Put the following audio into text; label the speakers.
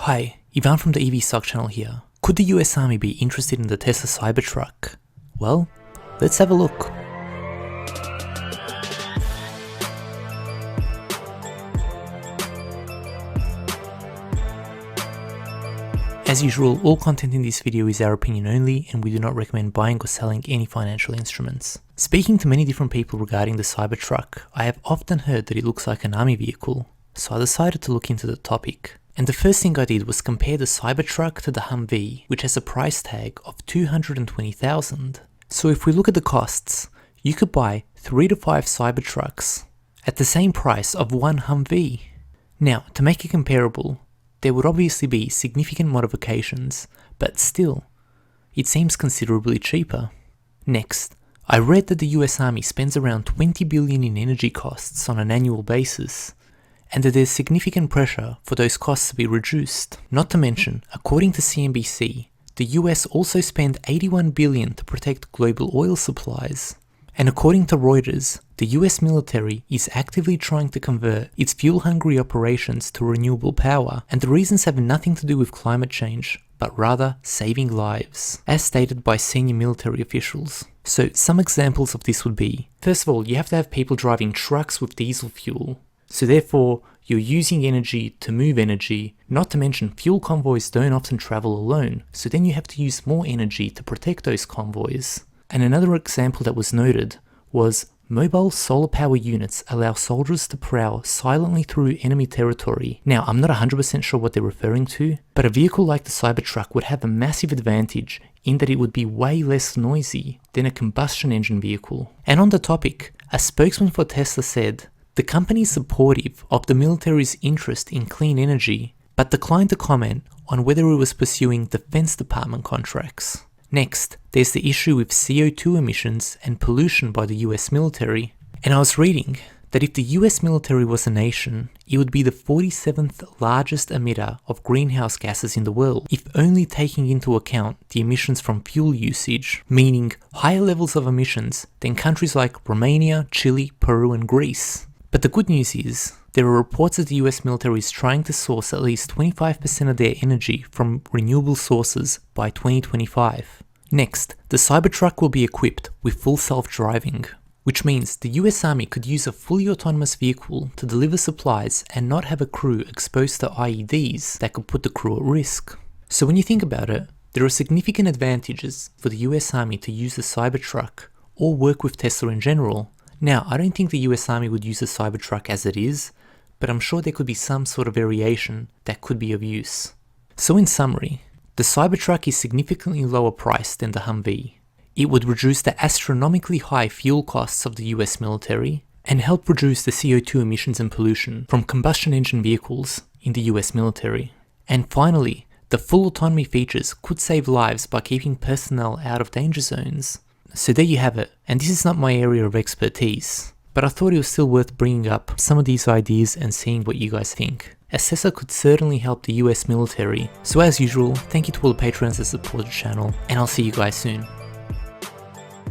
Speaker 1: Hi, Ivan from the EV Stock channel here. Could the US Army be interested in the Tesla Cybertruck? Well, let's have a look. As usual, all content in this video is our opinion only, and we do not recommend buying or selling any financial instruments. Speaking to many different people regarding the Cybertruck, I have often heard that it looks like an army vehicle, so I decided to look into the topic. And the first thing I did was compare the Cybertruck to the Humvee, which has a price tag of $220,000. So if we look at the costs, you could buy 3 to 5 Cybertrucks at the same price of one Humvee. Now, to make it comparable, there would obviously be significant modifications, but still, it seems considerably cheaper. Next, I read that the US Army spends around $20 billion in energy costs on an annual basis, and that there's significant pressure for those costs to be reduced. Not to mention, according to CNBC, the US also spent $81 billion to protect global oil supplies. And according to Reuters, the US military is actively trying to convert its fuel-hungry operations to renewable power, and the reasons have nothing to do with climate change, but rather saving lives, as stated by senior military officials. So some examples of this would be, first of all, you have to have people driving trucks with diesel fuel. So therefore, you're using energy to move energy, not to mention fuel convoys don't often travel alone, so then you have to use more energy to protect those convoys. And another example that was noted was mobile solar power units allow soldiers to prowl silently through enemy territory. Now, I'm not 100% sure what they're referring to, but a vehicle like the Cybertruck would have a massive advantage in that it would be way less noisy than a combustion engine vehicle. And on the topic, a spokesman for Tesla said, "The company is supportive of the military's interest in clean energy, but declined to comment on whether it was pursuing Defense Department contracts." Next, there's the issue with CO2 emissions and pollution by the US military. And I was reading that if the US military was a nation, it would be the 47th largest emitter of greenhouse gases in the world, if only taking into account the emissions from fuel usage, meaning higher levels of emissions than countries like Romania, Chile, Peru, and Greece. But the good news is, there are reports that the US military is trying to source at least 25% of their energy from renewable sources by 2025. Next, the Cybertruck will be equipped with full self-driving, which means the US Army could use a fully autonomous vehicle to deliver supplies and not have a crew exposed to IEDs that could put the crew at risk. So when you think about it, there are significant advantages for the US Army to use the Cybertruck or work with Tesla in general. Now, I don't think the US Army would use the Cybertruck as it is, but I'm sure there could be some sort of variation that could be of use. So in summary, the Cybertruck is significantly lower priced than the Humvee. It would reduce the astronomically high fuel costs of the US military and help reduce the CO2 emissions and pollution from combustion engine vehicles in the US military. And finally, the full autonomy features could save lives by keeping personnel out of danger zones. So there you have it, and this is not my area of expertise, but I thought it was still worth bringing up some of these ideas and seeing what you guys think, as Tesla could certainly help the US military. So as usual, thank you to all the patrons that support the channel, and I'll see you guys soon.